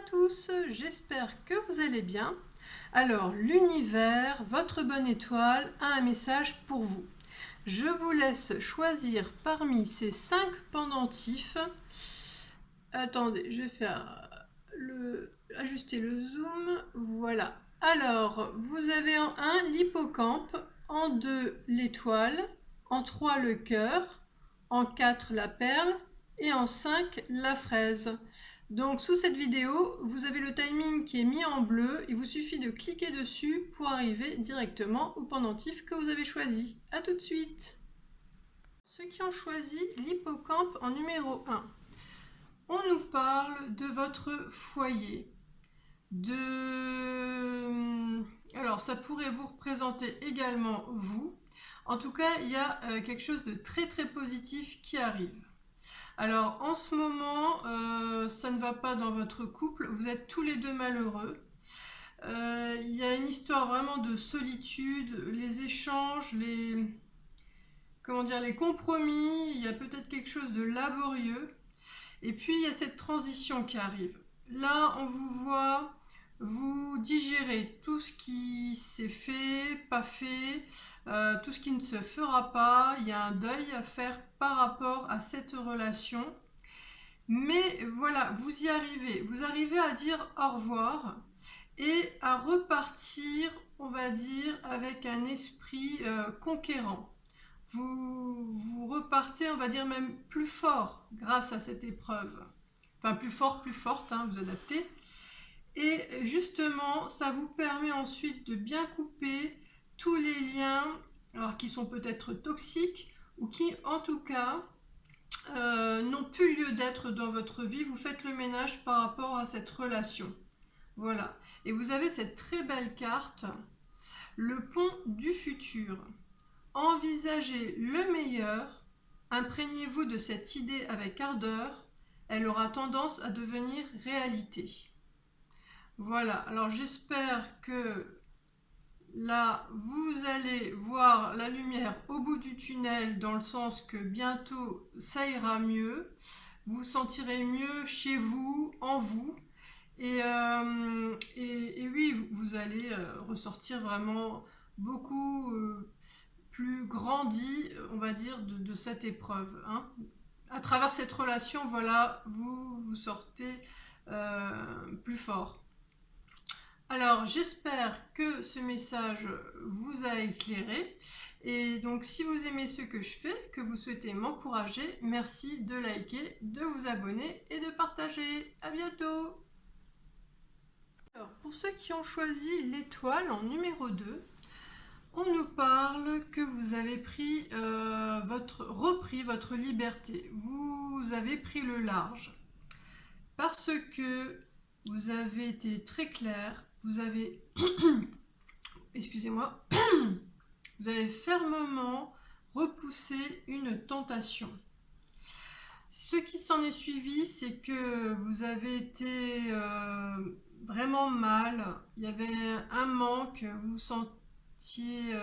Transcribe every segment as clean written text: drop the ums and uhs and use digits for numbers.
tous, j'espère que vous allez bien. Alors, l'univers, votre bonne étoile, a un message pour vous. Je vous laisse choisir parmi ces 5 pendentifs. Attendez, je vais faire ajuster le zoom. Voilà. Alors, vous avez en 1 l'hippocampe, en 2 l'étoile, en 3 le cœur, en 4 la perle et en 5 la fraise. Donc sous cette vidéo, vous avez le timing qui est mis en bleu. Il vous suffit de cliquer dessus pour arriver directement au pendentif que vous avez choisi. A tout de suite. Ceux qui ont choisi l'hippocampe en numéro 1. On nous parle de votre foyer. Alors ça pourrait vous représenter également vous. En tout cas, il y a quelque chose de très positif qui arrive. Alors en ce moment, ça ne va pas dans votre couple, vous êtes tous les deux malheureux. Il y a une histoire vraiment de solitude, les échanges, les compromis, il y a peut-être quelque chose de laborieux. Et puis il y a cette transition qui arrive. Là, on vous voit, vous digérez tout ce qui s'est fait, pas fait, tout ce qui ne se fera pas. Il y a un deuil à faire par rapport à cette relation. Mais voilà, vous y arrivez. Vous arrivez à dire au revoir et à repartir, on va dire, avec un esprit conquérant. Vous repartez, on va dire, même plus fort grâce à cette épreuve. Enfin, plus fort, plus forte, hein, vous adaptez. Et justement, ça vous permet ensuite de bien couper tous les liens, alors qui sont peut-être toxiques, ou qui, en tout cas, n'ont plus lieu d'être dans votre vie. Vous faites le ménage par rapport à cette relation. Voilà. Et vous avez cette très belle carte, le pont du futur. Envisagez le meilleur, imprégnez-vous de cette idée avec ardeur, elle aura tendance à devenir réalité. Voilà, alors j'espère que là, vous allez voir la lumière au bout du tunnel, dans le sens que bientôt ça ira mieux, vous vous sentirez mieux chez vous, en vous, et oui, vous allez ressortir vraiment beaucoup plus grandi, on va dire, de cette épreuve. Hein. À travers cette relation, voilà, vous sortez plus fort. Alors, j'espère que ce message vous a éclairé. Et donc, si vous aimez ce que je fais, que vous souhaitez m'encourager, merci de liker, de vous abonner et de partager. À bientôt! Alors, pour ceux qui ont choisi l'étoile en numéro 2, on nous parle que vous avez repris votre liberté. Vous avez pris le large. Parce que vous avez été très clair, vous avez, excusez-moi, vous avez fermement repoussé une tentation. Ce qui s'en est suivi, c'est que vous avez été vraiment mal, il y avait un manque, vous vous sentiez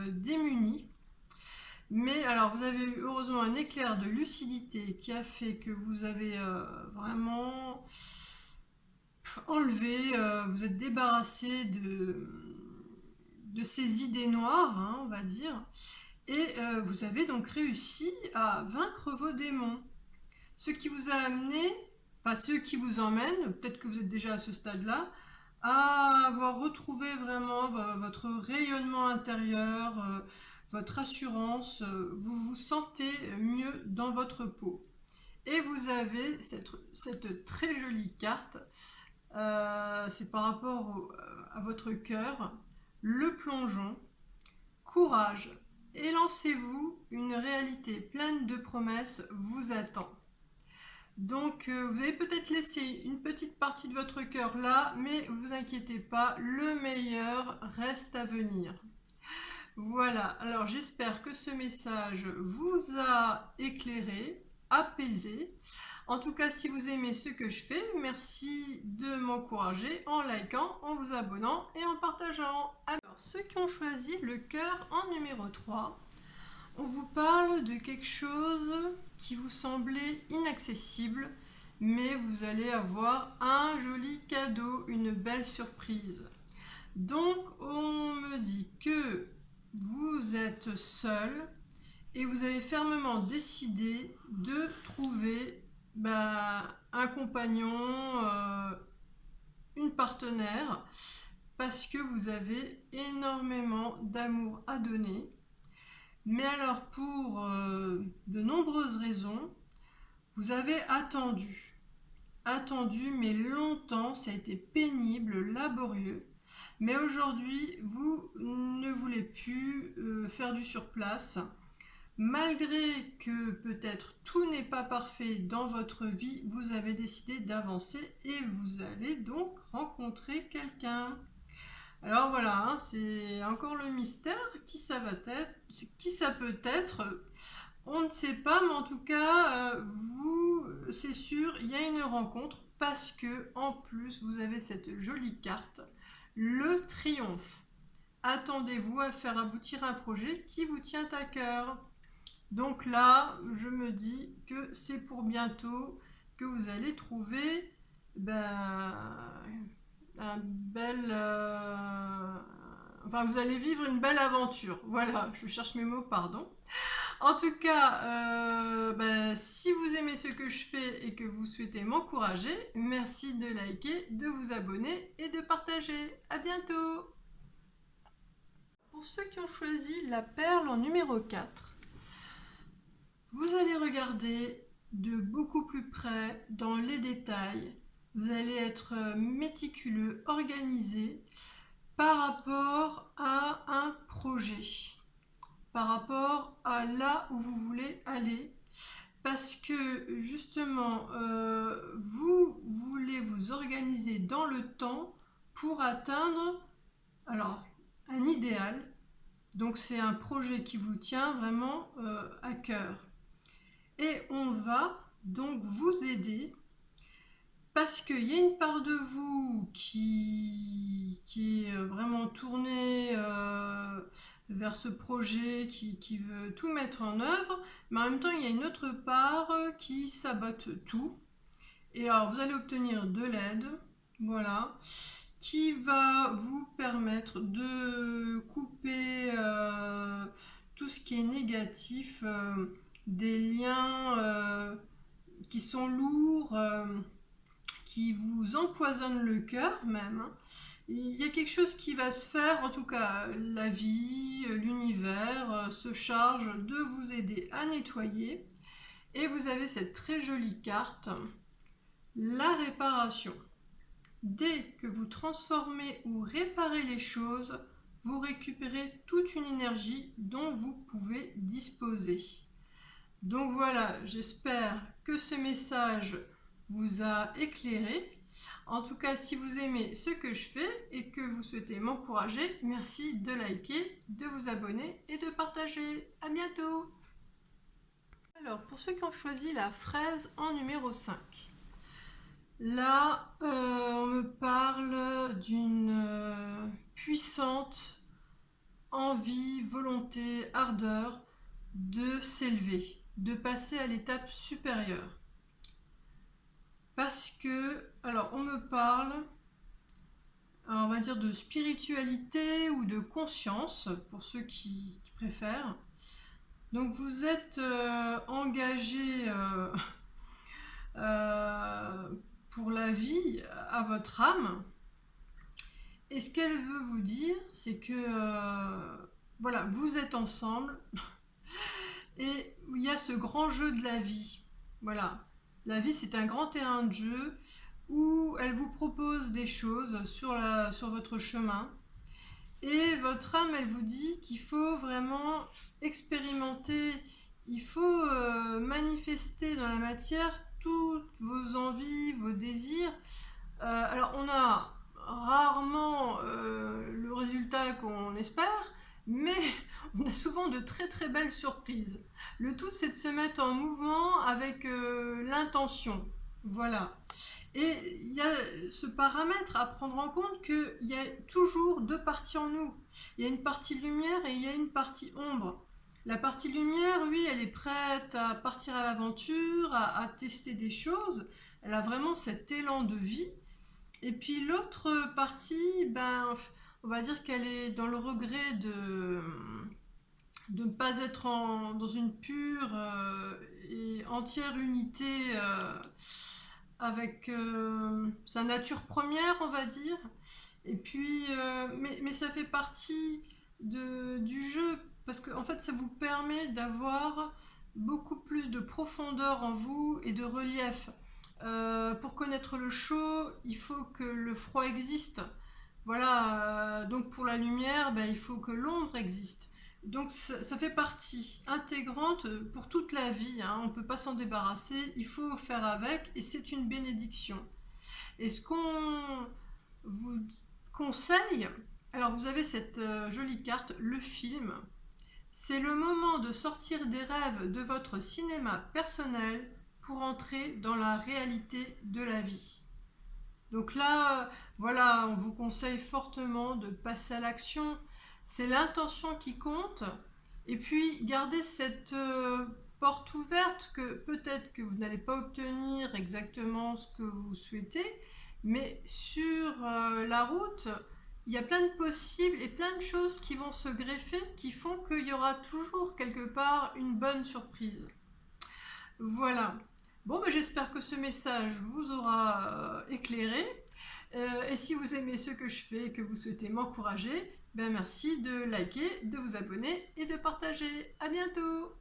démuni. Mais alors, vous avez eu heureusement un éclair de lucidité qui a fait que vous avez vraiment enlevé, vous êtes débarrassé de ces idées noires, hein, on va dire, et vous avez donc réussi à vaincre vos démons. Ce qui vous a amené, enfin ce qui vous emmène, peut-être que vous êtes déjà à ce stade-là, à avoir retrouvé vraiment votre rayonnement intérieur, votre assurance, vous vous sentez mieux dans votre peau. Et vous avez cette très jolie carte, c'est par rapport à votre cœur, le plongeon, courage, élancez-vous, une réalité pleine de promesses vous attend. Donc vous avez peut-être laissé une petite partie de votre cœur là, mais vous inquiétez pas, le meilleur reste à venir. Voilà, alors j'espère que ce message vous a éclairé, apaisé. En tout cas, si vous aimez ce que je fais, merci de m'encourager en likant, en vous abonnant et en partageant. Alors, ceux qui ont choisi le cœur en numéro 3, on vous parle de quelque chose qui vous semblait inaccessible, mais vous allez avoir un joli cadeau. cadeau, une belle surprise. Donc on me dit que vous êtes seul et vous avez fermement décidé de trouver un compagnon, une partenaire, parce que vous avez énormément d'amour à donner. Mais alors pour de nombreuses raisons, vous avez attendu mais longtemps, ça a été pénible, laborieux. Mais aujourd'hui, vous ne voulez plus faire du surplace. Malgré que peut-être tout n'est pas parfait dans votre vie, vous avez décidé d'avancer et vous allez donc rencontrer quelqu'un. Alors voilà, hein, c'est encore le mystère. Qui ça va être, qui ça peut être? On ne sait pas, mais en tout cas, vous, c'est sûr, il y a une rencontre parce que en plus, vous avez cette jolie carte, le triomphe. Attendez-vous à faire aboutir un projet qui vous tient à cœur. Donc là, je me dis que c'est pour bientôt que vous allez trouver un bel... enfin, vous allez vivre une belle aventure. Voilà, je cherche mes mots, pardon. En tout cas, si vous aimez ce que je fais et que vous souhaitez m'encourager, merci de liker, de vous abonner et de partager. À bientôt! Pour ceux qui ont choisi la perle en numéro 4, vous allez regarder de beaucoup plus près dans les détails. Vous allez être méticuleux, organisé par rapport à un projet, par rapport à là où vous voulez aller, parce que justement, vous voulez vous organiser dans le temps pour atteindre un idéal. Donc c'est un projet qui vous tient vraiment à cœur. Et on va donc vous aider parce qu'il y a une part de vous qui est vraiment tournée vers ce projet, qui veut tout mettre en œuvre, mais en même temps il y a une autre part qui sabote tout. Et alors vous allez obtenir de l'aide, voilà, qui va vous permettre de couper tout ce qui est négatif, des liens qui sont lourds, qui vous empoisonnent le cœur même. Il y a quelque chose qui va se faire, en tout cas la vie, l'univers se charge de vous aider à nettoyer. Et vous avez cette très jolie carte, la réparation. Dès que vous transformez ou réparez les choses, vous récupérez toute une énergie dont vous pouvez disposer. Donc voilà, j'espère que ce message vous a éclairé. En tout cas, si vous aimez ce que je fais et que vous souhaitez m'encourager, merci de liker, de vous abonner et de partager. À bientôt! Alors, pour ceux qui ont choisi la fraise en numéro 5, là, on me parle d'une puissante envie, volonté, ardeur de s'élever, de passer à l'étape supérieure. Parce que, alors on me parle, on va dire de spiritualité ou de conscience, pour ceux qui préfèrent. Donc vous êtes engagé pour la vie à votre âme. Et ce qu'elle veut vous dire, c'est que voilà, vous êtes ensemble et il y a ce grand jeu de la vie. Voilà, la vie c'est un grand terrain de jeu où elle vous propose des choses sur votre chemin. Et votre âme, elle vous dit qu'il faut vraiment expérimenter, il faut manifester dans la matière toutes vos envies, vos désirs. Alors on a rarement le résultat qu'on espère, mais on a souvent de très très belles surprises. Le tout c'est de se mettre en mouvement avec l'intention. Voilà. Et il y a ce paramètre à prendre en compte qu'il y a toujours deux parties en nous. Il y a une partie lumière et il y a une partie ombre. La partie lumière, oui, elle est prête à partir à l'aventure, à tester des choses. Elle a vraiment cet élan de vie. Et puis l'autre partie, ben, on va dire qu'elle est dans le regret de ne pas être dans une pure et entière unité avec sa nature première, on va dire. Et puis, mais ça fait partie du jeu, parce que en fait, ça vous permet d'avoir beaucoup plus de profondeur en vous et de relief. Pour connaître le chaud, il faut que le froid existe. Voilà, donc pour la lumière, ben, il faut que l'ombre existe. Donc ça fait partie intégrante pour toute la vie, hein. On ne peut pas s'en débarrasser, il faut faire avec et c'est une bénédiction. Et ce qu'on vous conseille, alors vous avez cette jolie carte, le film. C'est le moment de sortir des rêves de votre cinéma personnel pour entrer dans la réalité de la vie. Donc là, voilà, on vous conseille fortement de passer à l'action. C'est l'intention qui compte. Et puis, gardez cette porte ouverte que peut-être que vous n'allez pas obtenir exactement ce que vous souhaitez, mais sur la route, il y a plein de possibles et plein de choses qui vont se greffer qui font qu'il y aura toujours quelque part une bonne surprise. Voilà. Bon, ben, j'espère que ce message vous aura éclairé. Et si vous aimez ce que je fais et que vous souhaitez m'encourager, ben merci de liker, de vous abonner et de partager. À bientôt!